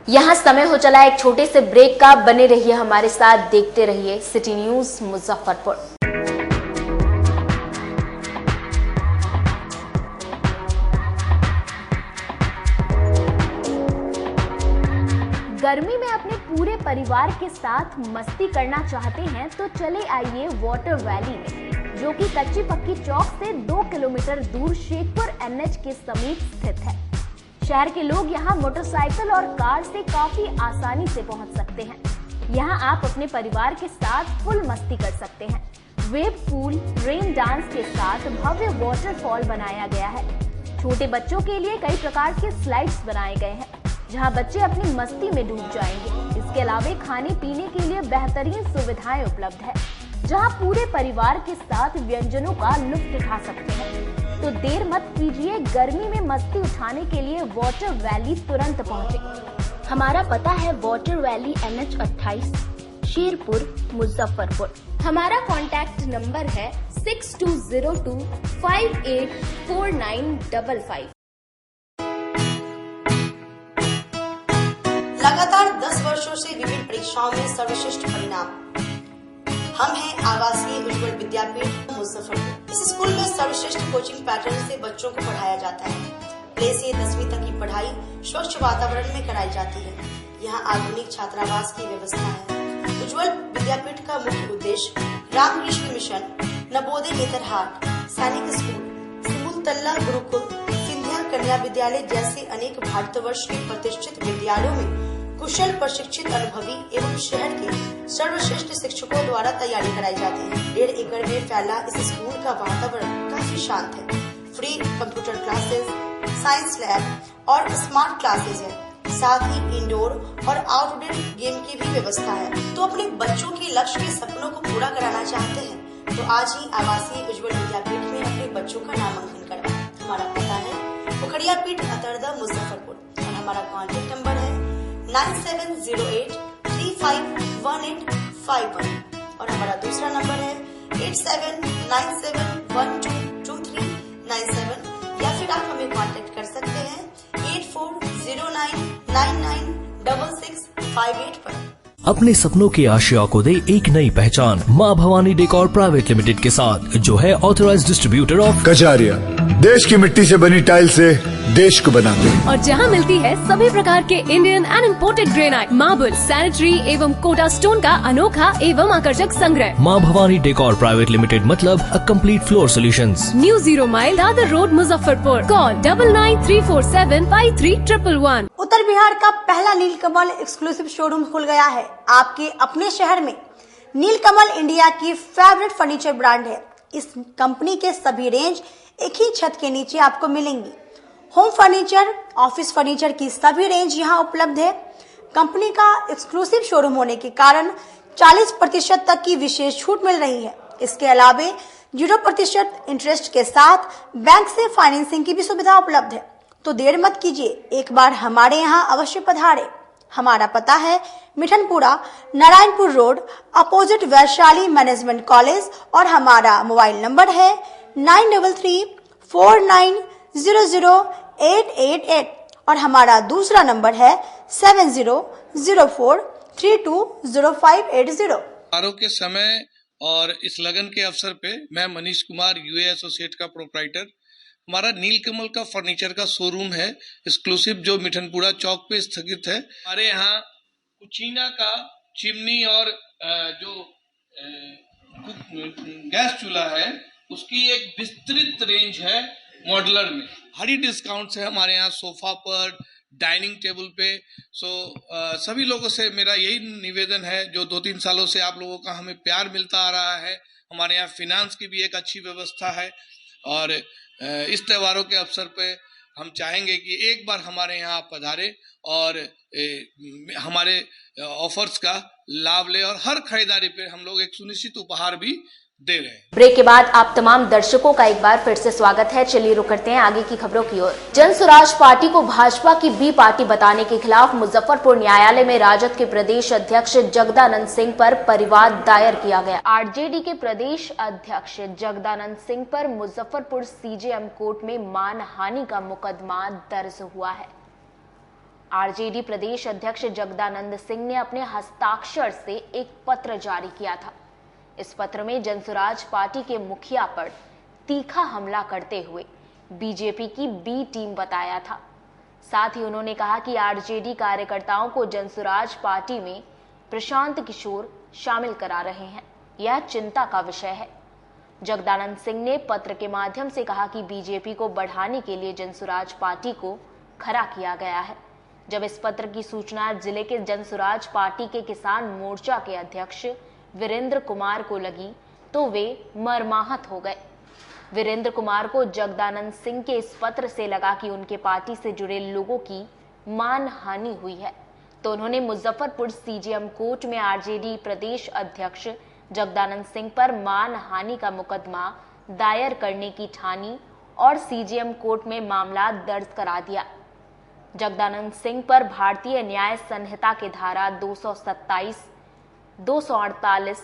यहाँ समय हो चला एक छोटे से ब्रेक का। बने रहिए हमारे साथ, देखते रहिए सिटी न्यूज मुजफ्फरपुर। गर्मी में अपने पूरे परिवार के साथ मस्ती करना चाहते हैं तो चले आइए वाटर वैली में, जो कि कच्ची पक्की चौक से 2 किलोमीटर दूर शेखपुर NH के समीप स्थित है। शहर के लोग यहाँ मोटरसाइकिल और कार से काफी आसानी से पहुँच सकते हैं। यहाँ आप अपने परिवार के साथ फुल मस्ती कर सकते हैं। वेव पूल, रेन डांस के साथ भव्य वाटरफॉल बनाया गया है। छोटे बच्चों के लिए कई प्रकार के स्लाइड्स बनाए गए हैं, जहां बच्चे अपनी मस्ती में डूब जाएंगे। इसके अलावा खाने पीने के लिए बेहतरीन सुविधाएं उपलब्ध है, जहां पूरे परिवार के साथ व्यंजनों का लुत्फ उठा सकते हैं। तो देर मत कीजिए, गर्मी में मस्ती उठाने के लिए वाटर वैली तुरंत पहुंचे। हमारा पता है water valley NH 28, Sherpur, Muzaffarpur. हमारा कॉन्टैक्ट नंबर है 6202584955। लगातार 10 वर्षों से विभिन्न परीक्षाओं में सर्वश्रेष्ठ परिणाम। हम हैं आवासीय उज्ज्वल विद्यापीठ मुजफ्फरपुर। इस स्कूल में सर्वश्रेष्ठ कोचिंग पैटर्न से बच्चों को पढ़ाया जाता है। प्ले से 10वीं तक की पढ़ाई स्वच्छ वातावरण में कराई जाती है। यहाँ आधुनिक छात्रावास की व्यवस्था है। उज्ज्वल विद्यापीठ का मुख्य उद्देश्य रामकृष्ण मिशन, नवोदय नेतरहाट, सैनिक स्कूल, सिमुलतला गुरुकुल, सिंधिया कन्या विद्यालय जैसे अनेक भारतवर्ष के प्रतिष्ठित विद्यालयों में कुशल, प्रशिक्षित, अनुभवी एवं शहर के सर्वश्रेष्ठ शिक्षकों द्वारा तैयारी कराई जाती है। 1.5 एकड़ में फैला इस स्कूल का वातावरण काफी शांत है। Free computer classes, science lab और स्मार्ट क्लासेस है। साथ ही इंडोर और आउटडोर गेम की भी व्यवस्था है। तो अपने बच्चों के लक्ष्य के सपनों को पूरा कराना चाहते हैं तो आज ही आवासीय उज्ज्वल विद्यापीठ में अपने बच्चों का नामांकन करवाएं। हमारा पता है पोखरिया पीठ, अतरदा, मुजफ्फरपुर और हमारा कॉन्टेक्ट नंबर है 9708351851 और हमारा दूसरा नंबर है 8797122397 या फिर आप हमें कॉन्टेक्ट कर सकते हैं 8409996658 पर। अपने सपनों के आशिया को दे एक नई पहचान माँ भवानी डेकोर प्राइवेट लिमिटेड के साथ, जो है ऑथराइज्ड डिस्ट्रीब्यूटर ऑफ कजारिया। देश की मिट्टी से बनी टाइल से देश को बनाते हैं और जहां मिलती है सभी प्रकार के Indian and imported granite, marble, sanitary एवं कोटा स्टोन का अनोखा एवं आकर्षक संग्रह। माँ भवानी डेकोर प्राइवेट लिमिटेड मतलब a complete floor solutions. New 0 mile Dadar road, Muzaffarpur. Call 9934753111। उत्तर बिहार का पहला नीलकमल एक्सक्लूसिव शोरूम खुल गया है आपके अपने शहर में। नीलकमल इंडिया की फेवरेट फर्नीचर ब्रांड है। इस कंपनी के सभी रेंज एक ही छत के नीचे आपको मिलेंगी। होम फर्नीचर, ऑफिस फर्नीचर की सभी रेंज यहाँ उपलब्ध है। कंपनी का एक्सक्लूसिव शोरूम होने के कारण 40% तक की विशेष छूट मिल रही है। इसके अलावे 0% इंटरेस्ट के साथ बैंक से फाइनेंसिंग की भी सुविधा उपलब्ध है। तो देर मत कीजिए, एक बार हमारे यहाँ अवश्य पधारे। हमारा पता है Mithanpura, Narayanpur road, opposite Vaishali management college और हमारा मोबाइल नंबर है 9334900888 और हमारा दूसरा नंबर है 7004320580। समारोह के समय और इस लगन के अवसर पे मैं मनीष कुमार, यूए एसोसिएट का प्रोप्राइटर, हमारा नीलकमल का फर्नीचर का शोरूम है एक्सक्लूसिव, जो मिठनपुरा चौक पे स्थगित है। हमारे यहाँ कुचीना का चिमनी और जो गैस चूल्हा है उसकी एक विस्तृत रेंज है मॉडुलर में। भारी डिस्काउंट है हमारे यहाँ सोफा पर, डाइनिंग टेबल पे। सभी लोगों से मेरा यही निवेदन है, जो 2-3 सालों से आप लोगों का हमें प्यार मिलता आ रहा है। हमारे यहाँ फिनांस की भी एक अच्छी व्यवस्था है और इस त्योहारों के अवसर पे हम चाहेंगे कि एक बार हमारे यहाँ पधारे और हमारे ऑफर्स का लाभ ले और हर खरीदारी पे हम लोग एक सुनिश्चित उपहार भी दे रहे हैं। ब्रेक के बाद आप तमाम दर्शकों का एक बार फिर से स्वागत है। चलिए रुक करते हैं आगे की खबरों की ओर। जन स्वराज पार्टी को भाजपा की बी पार्टी बताने के खिलाफ मुजफ्फरपुर न्यायालय में राजद के प्रदेश अध्यक्ष जगदानंद सिंह पर परिवाद दायर किया गया। आरजेडी के प्रदेश अध्यक्ष जगदानंद सिंह पर मुजफ्फरपुर सीजेएम कोर्ट में मानहानि का मुकदमा दर्ज हुआ है। आरजेडी प्रदेश अध्यक्ष जगदानंद सिंह ने अपने हस्ताक्षर से एक पत्र जारी किया था। इस पत्र में जनसुराज पार्टी के मुखिया पर तीखा हमला करते हुए बीजेपी की बी टीम बताया था। साथ ही उन्होंने कहा कि आरजेडी कार्यकर्ताओं को जनसुराज पार्टी में प्रशांत किशोर शामिल करा रहे हैं, यह चिंता का विषय है। जगदानंद सिंह ने पत्र के माध्यम से कहा कि बीजेपी को बढ़ाने के लिए जनसुराज पार्टी को खड़ा किया गया है। जब इस पत्र की सूचना जिले के जनसुराज पार्टी के किसान मोर्चा के अध्यक्ष वीरेंद्र कुमार को लगी तो वे मर्माहत हो गए। वीरेंद्र कुमार को जगदानंद सिंह के इस पत्र से लगा कि उनके पार्टी से जुड़े लोगों की मानहानि हुई है, तो उन्होंने मुजफ्फरपुर सीजेएम कोर्ट में आरजेडी प्रदेश अध्यक्ष जगदानंद सिंह पर मानहानि का मुकदमा दायर करने की ठानी और सीजेएम कोर्ट में मामला दर्ज करा दिया। जगदानंद सिंह पर भारतीय न्याय संहिता के धारा 227, 248,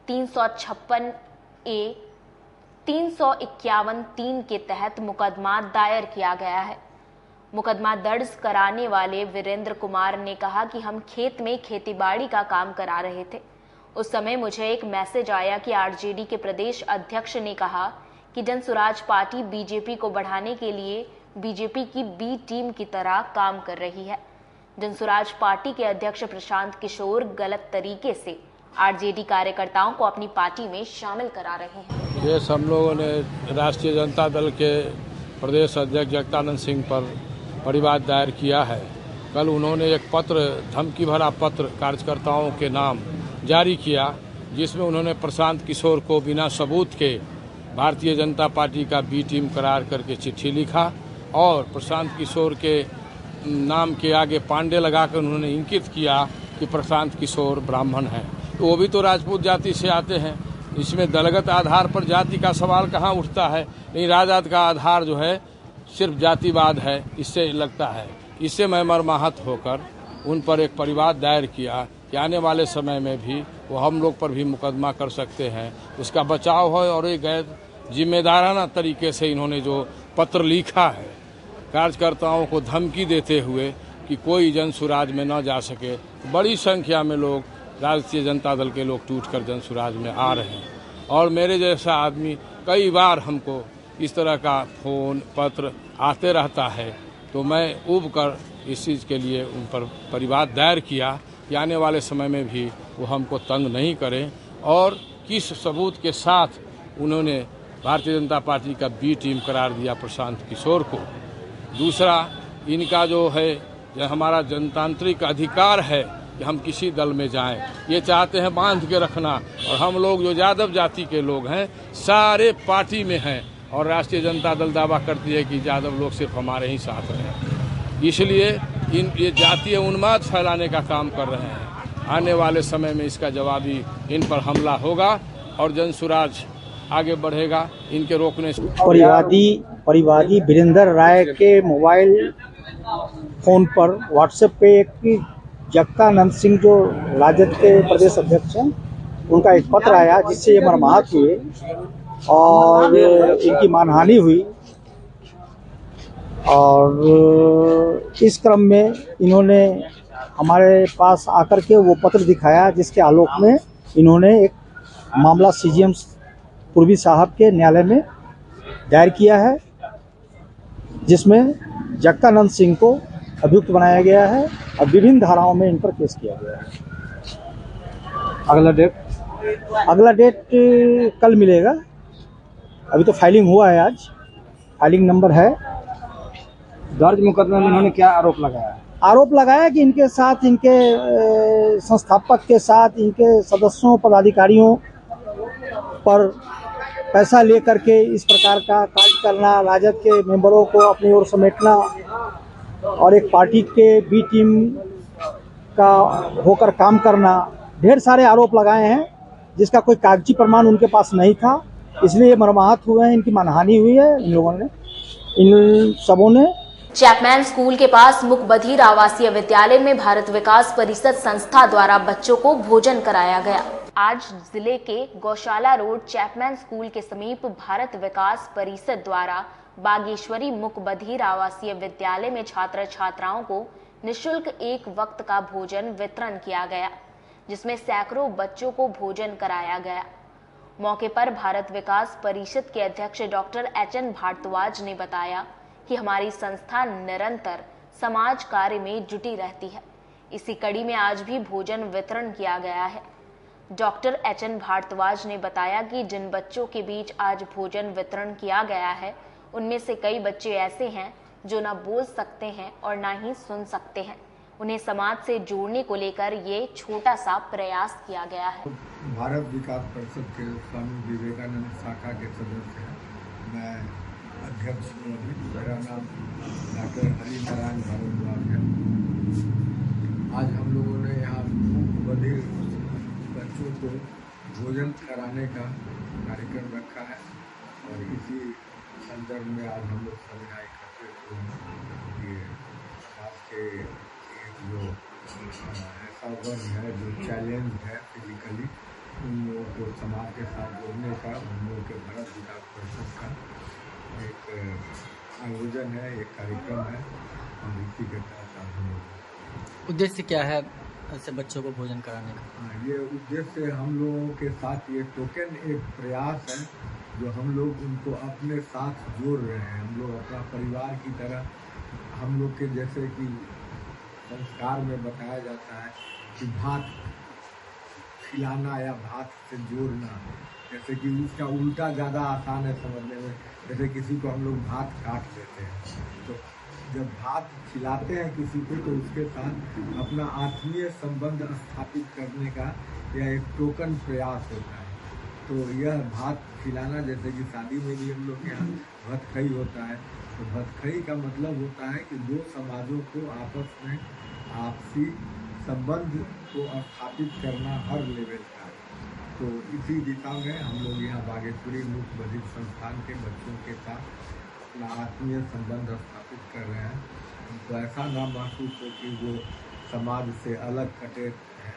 356 ए, 351(3) के तहत मुकदमा दायर किया गया है। मुकदमा दर्ज कराने वाले वीरेंद्र कुमार ने कहा कि हम खेत में खेतीबाड़ी का काम करा रहे थे। उस समय मुझे एक मैसेज आया कि आरजेडी के प्रदेश अध्यक्ष ने कहा कि जनसुराज पार्टी बीजेपी को बढ़ाने के लिए बीजेपी की बी टीम की तरह काम कर रही है। जनसुराज पार्टी के अध्यक्ष प्रशांत किशोर गलत तरीके से आरजेडी कार्यकर्ताओं को अपनी पार्टी में शामिल करा रहे हैं। ये हम लोगों ने राष्ट्रीय जनता दल के प्रदेश अध्यक्ष जगदानंद सिंह पर परिवाद दायर किया है। कल उन्होंने एक पत्र, धमकी भरा पत्र कार्यकर्ताओं के नाम जारी किया, जिसमें उन्होंने प्रशांत किशोर को बिना सबूत के भारतीय जनता पार्टी का बी टीम करार करके चिट्ठी लिखा और प्रशांत किशोर के नाम के आगे पांडे लगाकर उन्होंने इंकित किया कि प्रशांत किशोर ब्राह्मण हैं। तो वो भी तो राजपूत जाति से आते हैं। इसमें दलगत आधार पर जाति का सवाल कहाँ उठता है? नहीं, राजद का आधार जो है सिर्फ जातिवाद है, इससे लगता है। इससे मैं मर्माहत होकर उन पर एक परिवाद दायर किया कि आने वाले समय में भी वो हम लोग पर भी मुकदमा कर सकते हैं, उसका बचाव है। और एक गैर जिम्मेदाराना तरीके से इन्होंने जो पत्र लिखा है कार्यकर्ताओं को धमकी देते हुए कि कोई जनसुराज में न जा सके, बड़ी संख्या में लोग, राष्ट्रीय जनता दल के लोग टूटकर जनसुराज में आ रहे हैं। और मेरे जैसा आदमी कई बार हमको इस तरह का फोन पत्र आते रहता है, तो मैं उब कर इस चीज़ के लिए उन पर परिवाद दायर किया कि आने वाले समय में भी वो हमको तंग नहीं करें। और किस सबूत के साथ उन्होंने भारतीय जनता पार्टी का बी टीम करार दिया प्रशांत किशोर को। दूसरा, इनका जो है यह हमारा जनतांत्रिक अधिकार है कि हम किसी दल में जाएं, ये चाहते हैं बांध के रखना। और हम लोग जो यादव जाति के लोग हैं सारे पार्टी में हैं, और राष्ट्रीय जनता दल दावा करती है कि यादव लोग सिर्फ हमारे ही साथ हैं। इसलिए ये जातीय उन्माद फैलाने का काम कर रहे हैं। आने वाले समय में इसका जवाबी इन पर हमला होगा और जनसुराज आगे बढ़ेगा इनके रोकने से। परिवादी वीरेंद्र राय के मोबाइल फोन पर व्हाट्सएप पे एक जगदानंद सिंह जो राजद के प्रदेश अध्यक्ष हैं, उनका एक पत्र आया जिससे ये मर्माहत हुए और इनकी मानहानि हुई। और इस क्रम में इन्होंने हमारे पास आकर के वो पत्र दिखाया, जिसके आलोक में इन्होंने एक मामला सीजीएम पूर्वी साहब के न्यायालय में दायर किया है, जिसमें जगदानंद सिंह को अभियुक्त बनाया गया है और विभिन्न धाराओं में इन पर केस किया गया है। अगला डेट कल मिलेगा। अभी तो फाइलिंग हुआ है, आज फाइलिंग नंबर है। दर्ज मुकदमे में इन्होंने क्या आरोप लगाया? आरोप लगाया कि इनके साथ, इनके संस्थापक के साथ, इनके सदस्यों पदाधिकारियों पर पैसा लेकर के इस प्रकार का कार्य करना, राजद के मेंबरों को अपनी ओर समेटना और एक पार्टी के बी टीम का होकर काम करना, ढेर सारे आरोप लगाए हैं, जिसका कोई कागजी प्रमाण उनके पास नहीं था। इसलिए ये मर्माहत हुए हैं, इनकी मानहानि हुई है इन लोगों ने, इन सबों ने। चैपमैन स्कूल के पास मुकबधिर आवासीय विद्यालय में भारत विकास परिषद संस्था द्वारा बच्चों को भोजन कराया गया। आज जिले के गौशाला रोड चैपमैन स्कूल के समीप भारत विकास परिषद द्वारा बागेश्वरी मुकबधिर आवासीय विद्यालय में छात्र छात्राओं को निःशुल्क एक वक्त का भोजन वितरण किया गया, जिसमें सैकड़ों बच्चों को भोजन कराया गया। मौके पर भारत विकास परिषद के अध्यक्ष डॉक्टर एचएन भारद्वाज ने बताया कि हमारी संस्था निरंतर समाज कार्य में जुटी रहती है। इसी कड़ी में आज भी भोजन वितरण किया गया है। डॉक्टर एचएन भारद्वाज ने बताया कि जिन बच्चों के बीच आज भोजन वितरण किया गया है, उनमें से कई बच्चे ऐसे हैं जो न बोल सकते हैं और न ही सुन सकते हैं। उन्हें समाज से जोड़ने को लेकर ये छोटा सा प्रयास किया गया है। भारत विकास परिषद के स्वामी विवेकानंद शाखा के सदस्य हैं। मैं अध्यक्ष हूँ। मेरा नाम डॉक्टर हरिनारायण भारद्वाज है। आज हम लोगों ने यहाँ बधिर बच्चों को भोजन कराने का कार्यक्रम रखा है और इसी संदर्भ में आज हम लोग सभी एकत्रित हुए हैं। ये समाज के एक जो ऐसा वर्ग है जो चैलेंज है फिजिकली, उन लोगों को समाज के साथ जोड़ने का हम लोग के भारत विकास परिषद का एक आयोजन है, एक कार्यक्रम है और इसी के तहत हम लोग। उद्देश्य क्या है ऐसे बच्चों को भोजन कराने का? ये उद्देश्य हम लोगों के साथ ये टोकन एक प्रयास है जो हम लोग उनको अपने साथ जोड़ रहे हैं। हम लोग अपना परिवार की तरह, हम लोग के जैसे कि संस्कार में बताया जाता है कि भात खिलाना या भात से जोड़ना, जैसे कि उसका उल्टा ज़्यादा आसान है समझने में। जैसे किसी को हम लोग भात काट देते हैं, तो जब भात खिलाते हैं किसी को तो उसके साथ अपना आत्मीय संबंध स्थापित करने का यह एक टोकन प्रयास होता है। तो यह भात खिलाना, जैसे कि शादी में भी हम लोग यहाँ भतखई होता है, तो भतखई का मतलब होता है कि दो समाजों को आपस में आपसी संबंध को स्थापित करना हर लेवल का। तो इसी दिशा में हम लोग यहाँ बागेश्वरी मुक्त बधिर संस्थान के बच्चों के साथ अपना आत्मीय संबंध स्थापित कर रहे हैं। उनको ऐसा ना महसूस हो कि वो समाज से अलग कटे हैं,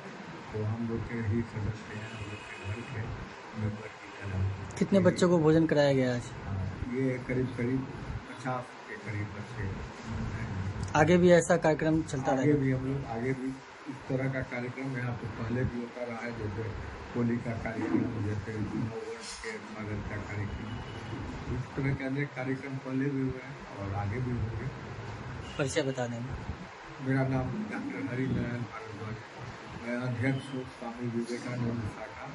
तो हम लोग के ही सदस्य हैं, हम लोग के घर के मेंबर की तरह। कितने बच्चों को भोजन कराया गया आज? ये करीब 50 के करीब बच्चे। आगे भी ऐसा कार्यक्रम चलता रहेगा? आगे भी हम लोग आगे भी इस तरह का कार्यक्रम यहाँ पे पहले भी होता रहा है, जैसे होली का कार्यक्रम, जैसे नववर्ष के स्वागत का कार्यक्रम, इस तरह के अनेक कार्यक्रम पहले भी हुए हैं और आगे भी होंगे। परिचय बता दें। मेरा नाम डॉक्टर हरिनारायण भारद्वाज, मैं अध्यक्ष हूँ स्वामी विवेकानंद शाखा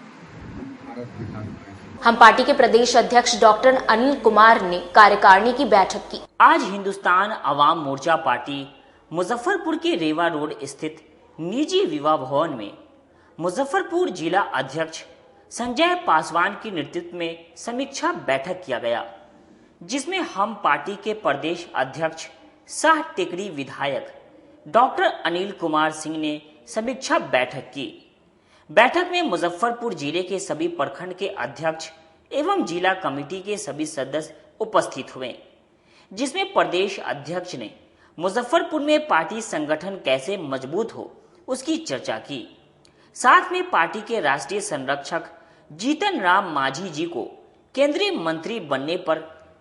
भारत विकास परिषद। हम पार्टी के प्रदेश अध्यक्ष डॉक्टर अनिल कुमार ने कार्यकारिणी की बैठक की। आज हिंदुस्तान अवाम मोर्चा पार्टी मुजफ्फरपुर के रेवा रोड स्थित निजी विवाह भवन में मुजफ्फरपुर जिला अध्यक्ष संजय पासवान के नेतृत्व में समीक्षा बैठक किया गया, जिसमें हम पार्टी के प्रदेश अध्यक्ष सह टेकरी विधायक डॉक्टर अनिल कुमार सिंह ने समीक्षा बैठक की। बैठक में मुजफ्फरपुर जिले के सभी प्रखंड के अध्यक्ष एवं जिला कमेटी के सभी सदस्य उपस्थित हुए, जिसमें प्रदेश अध्यक्ष ने मुजफ्फरपुर में पार्टी संगठन कैसे मजबूत हो उसकी चर्चा की। साथ में पार्टी के राष्ट्रीय संरक्षक जीतन राम मांझी जी को केंद्रीय मंत्री बनने पर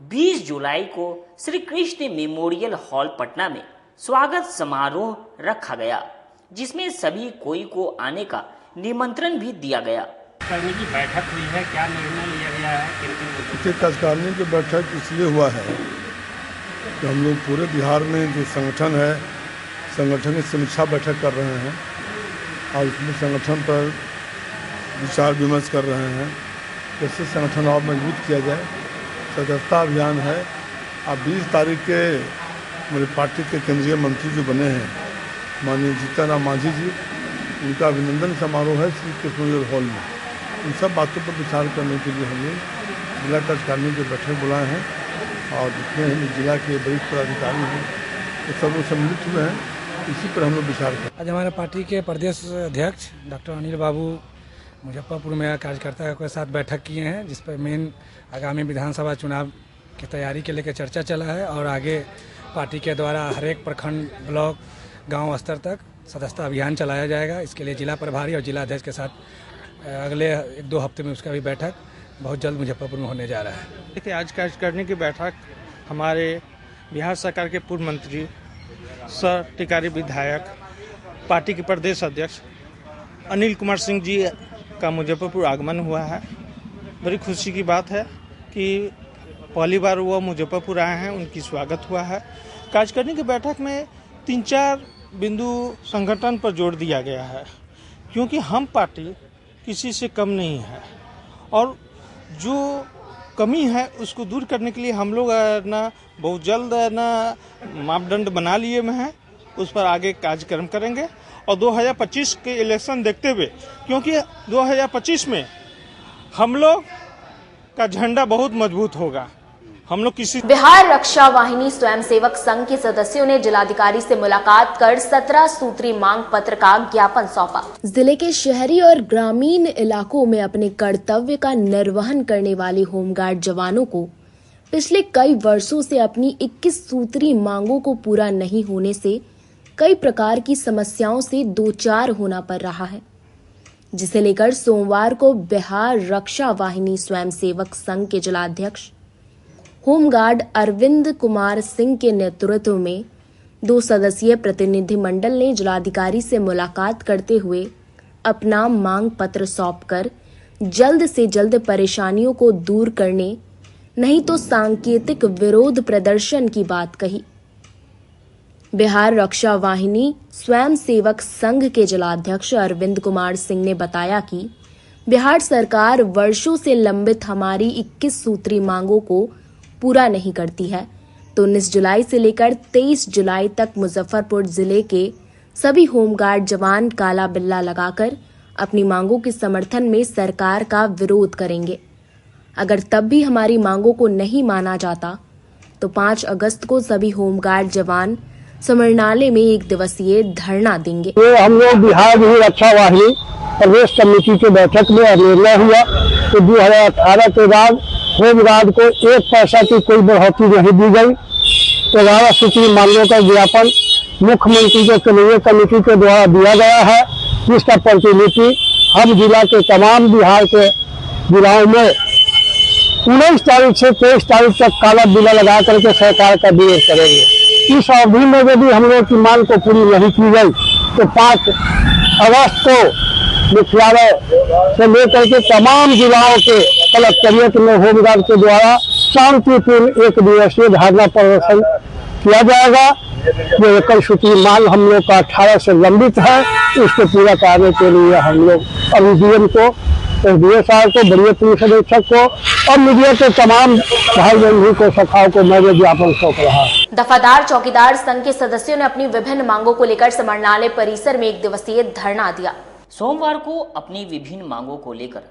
20 जुलाई को श्री कृष्ण मेमोरियल हॉल पटना में स्वागत समारोह रखा गया, जिसमें सभी कोई को आने का निमंत्रण भी दिया गया। कार्यकारिणी की बैठक हुई है, क्या निर्णय लिया गया है? कार्यकारिणी की बैठक इसलिए हुआ है कि हम लोग पूरे बिहार में जो संगठन है, संगठन की समीक्षा बैठक कर रहे हैं और उसमें संगठन पर विचार विमर्श कर रहे हैं, कैसे संगठन और मजबूत किया जाए। सदस्यता अभियान है। अब 20 तारीख के मेरे पार्टी के केंद्रीय मंत्री जो बने हैं माननीय जीतन राम मांझी जी, उनका अभिनंदन समारोह है श्री कृष्ण हॉल में। इन सब बातों पर विचार करने के लिए हमने जिला कार्यकारिणी की बैठक बुलाए हैं और जितने जिला के वरिष्ठ पदाधिकारी हैं वो सब लोग सम्मिलित हुए हैं, इसी पर हम लोग विचार करें। आज हमारे पार्टी के प्रदेश अध्यक्ष डॉक्टर अनिल बाबू मुजफ्फरपुर में कार्यकर्ता के साथ बैठक किए हैं, जिस पर मेन आगामी विधानसभा चुनाव की तैयारी के लेकर चर्चा चला है और आगे पार्टी के द्वारा हर एक प्रखंड, ब्लॉक, गांव स्तर तक सदस्यता अभियान चलाया जाएगा। इसके लिए जिला प्रभारी और जिला अध्यक्ष के साथ अगले 1-2 हफ्ते में उसका भी बैठक बहुत जल्द मुजफ्फरपुर में होने जा रहा है। देखिए, आज कार्यकारिणी की बैठक हमारे बिहार सरकार के पूर्व मंत्री सर टिकारी विधायक पार्टी के प्रदेश अध्यक्ष अनिल कुमार सिंह जी का मुजफ्फरपुर आगमन हुआ है। बड़ी खुशी की बात है कि पहली बार वो मुजफ्फरपुर आए हैं, उनकी स्वागत हुआ है। कार्यकारिणी की बैठक में 3-4 बिंदु संगठन पर जोर दिया गया है, क्योंकि हम पार्टी किसी से कम नहीं है और जो कमी है उसको दूर करने के लिए हम लोग ना बहुत जल्द ना मापदंड बना लिए में हैं, उस पर आगे कार्यक्रम करेंगे। और 2025 के इलेक्शन देखते हुए, क्योंकि 2025 में हम लोग का झंडा बहुत मजबूत होगा, हम लोग किसी बिहार रक्षा वाहिनी स्वयंसेवक संघ के सदस्यों ने जिलाधिकारी से मुलाकात कर 17 सूत्री मांग पत्र का ज्ञापन सौंपा। जिले के शहरी और ग्रामीण इलाकों में अपने कर्तव्य का निर्वहन करने वाले होमगार्ड जवानों को पिछले कई वर्षों से अपनी 21 सूत्री मांगों को पूरा नहीं होने से कई प्रकार की समस्याओं से दो चार होना पड़ रहा है, जिसे लेकर सोमवार को बिहार रक्षा वाहिनी स्वयंसेवक संघ के जिलाध्यक्ष होमगार्ड अरविंद कुमार सिंह के नेतृत्व में 2 सदस्यीय प्रतिनिधिमंडल ने जिलाधिकारी से मुलाकात करते हुए अपना मांग पत्र सौंपकर जल्द से जल्द परेशानियों को दूर करने, नहीं तो सांकेतिक विरोध प्रदर्शन की बात कही। बिहार रक्षा वाहिनी स्वयंसेवक संघ के जिलाध्यक्ष अरविंद कुमार सिंह ने बताया कि बिहार सरकार वर्षों से लंबित हमारी 21 सूत्री मांगों को पूरा नहीं करती है, तो 19 जुलाई से लेकर 23 जुलाई तक मुजफ्फरपुर जिले के सभी होमगार्ड जवान काला बिल्ला लगाकर अपनी मांगों के समर्थन में सरकार का विरोध करेंगे। अगर तब भी हमारी मांगों को नहीं माना जाता तो 5 अगस्त को सभी होमगार्ड जवान समरनाले में 1 दिवसीय धरना देंगे। तो हम लोग बिहार रक्षा वाहिनी प्रदेश कमेटी की बैठक में निर्णय हुआ कि 2018 के बाद होमगार्ड को 1 पैसा की कोई बढ़ोतरी नहीं दी गई। 11 सूत्री मांगों का ज्ञापन मुख्यमंत्री के केंद्रीय कमेटी के द्वारा दिया गया है, जिसका प्रतिलिपि हम जिला के तमाम बिहार के जिलाओं में 19 तारीख से 23 तारीख तक काला बिल्ला लगा करके सरकार का विरोध करेंगे। इस अवधि में यदि हम लोग की मांग को पूरी नहीं की गई तो 5 अगस्त को मुख्यालय से लेकर के तमाम जिलाओं के कलेक्ट्रेट में होमगार्ड के द्वारा शांतिपूर्ण 1 दिवसीय धरना प्रदर्शन किया जाएगा। जो 21 सूत्री मांग हम लोग का 18 से लंबित है, इसको पूरा करने के लिए हम लोग अभी डीएम को, एसडीओ साहब को, वरीय पुलिस अधीक्षक को और मीडिया के तमाम भाई बंधु को, सखाओं को मैं ज्ञापन सौंप रहा है। दफादार चौकीदार संघ के सदस्यों ने अपनी विभिन्न मांगों को लेकर समरनालय परिसर में 1 दिवसीय धरना दिया। सोमवार को अपनी विभिन्न मांगों को लेकर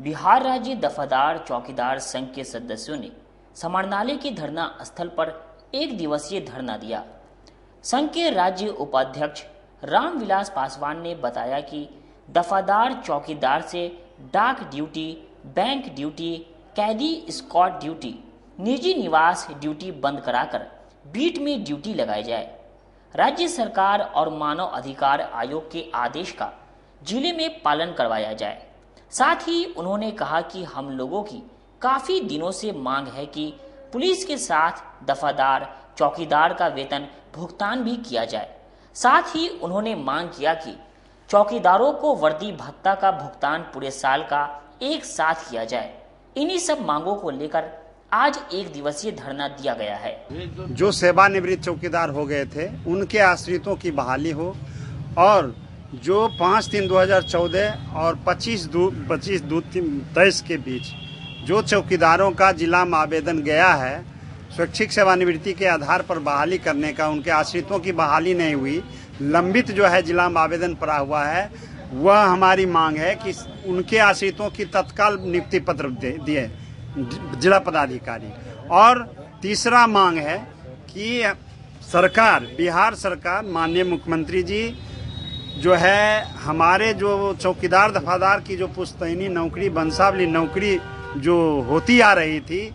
बिहार राज्य दफादार चौकीदार संघ के सदस्यों ने समरनालय के धरना स्थल पर 1 दिवसीय धरना दिया। संघ के राज्य उपाध्यक्ष रामविलास पासवान ने बताया कि दफादार चौकीदार से डाक ड्यूटी, बैंक ड्यूटी, कैदी स्क्वाड ड्यूटी, निजी निवास ड्यूटी बंद कराकर बीट में ड्यूटी लगाई जाए। राज्य सरकार और मानव अधिकार आयोग के आदेश का जिले में पालन करवाया जाए। साथ ही उन्होंने कहा कि हम लोगों की काफी दिनों से मांग है कि पुलिस के साथ दफादार चौकीदार का वेतन भुगतान भी किया जाए। साथ ही उन्होंने मांग किया कि चौकीदारों को वर्दी भत्ता का भुगतान पूरे साल का एक साथ किया जाए। इन्हीं सब मांगों को लेकर आज 1 दिवसीय धरना दिया गया है। जो सेवानिवृत्त चौकीदार हो गए थे उनके आश्रितों की बहाली हो और जो 5/3/2014 और 25/2/23 के बीच जो चौकीदारों का जिला में आवेदन गया है स्वैच्छिक सेवानिवृत्ति के आधार पर बहाली करने का, उनके आश्रितों की बहाली नहीं हुई, लंबित जो है जिला में आवेदन पड़ा हुआ है, वह हमारी मांग है कि उनके आश्रितों की तत्काल नियुक्ति पत्र दिए जिला पदाधिकारी। और तीसरा मांग है कि सरकार, बिहार सरकार, माननीय मुख्यमंत्री जी जो है हमारे जो चौकीदार दफादार की जो पुश्तैनी नौकरी, वंशावली नौकरी जो होती आ रही थी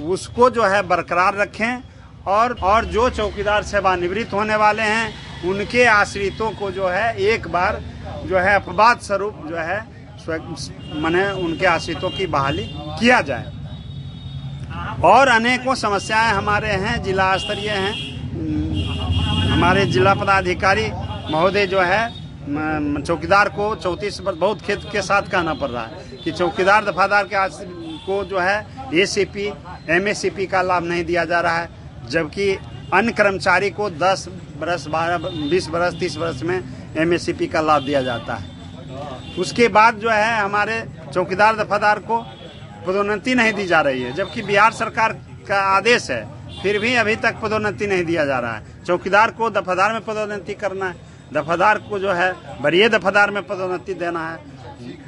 उसको जो है बरकरार रखें और जो चौकीदार सेवानिवृत्त होने वाले हैं उनके आश्रितों को जो है एक बार जो है अपवाद स्वरूप जो है माने उनके आश्रितों की बहाली किया जाए। और अनेकों समस्याएं हमारे हैं, जिला स्तरीय हैं। हमारे जिला पदाधिकारी महोदय जो है चौकीदार को 34 बहुत खेत के साथ कहना पड़ रहा है कि चौकीदार दफादार के को जो है एसीपी, एमएससीपी का लाभ नहीं दिया जा रहा है, जबकि अन्य कर्मचारी को 10, बरस 20 बरस 30 बरस में MSCP का लाभ दिया जाता है। उसके बाद जो है हमारे चौकीदार दफादार को पदोन्नति नहीं दी जा रही है, जबकि बिहार सरकार का आदेश है, फिर भी अभी तक पदोन्नति नहीं दिया जा रहा है। चौकीदार को दफादार में पदोन्नति करना है, दफादार को जो है वरीय दफादार में पदोन्नति देना है,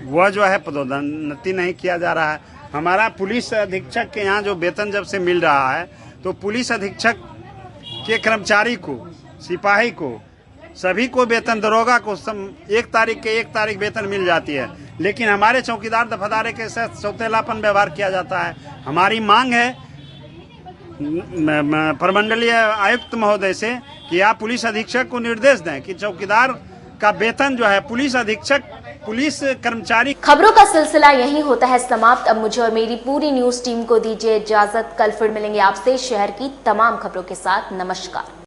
वह जो है पदोन्नति नहीं किया जा रहा है। हमारा पुलिस अधीक्षक के यहाँ जो वेतन जब से मिल रहा है, तो पुलिस अधीक्षक के कर्मचारी को, सिपाही को, सभी को वेतन, दरोगा को 1 तारीख वेतन मिल जाती है, लेकिन हमारे चौकीदार दफादार के साथ सौतेलापन व्यवहार किया जाता है। हमारी मांग है प्रमंडलीय आयुक्त महोदय से कि आप पुलिस अधीक्षक को निर्देश दें कि चौकीदार का वेतन जो है पुलिस अधीक्षक, पुलिस कर्मचारी। खबरों का सिलसिला यही होता है समाप्त। अब मुझे और मेरी पूरी न्यूज टीम को दीजिए इजाजत। कल फिर मिलेंगे आपसे शहर की तमाम खबरों के साथ। नमस्कार।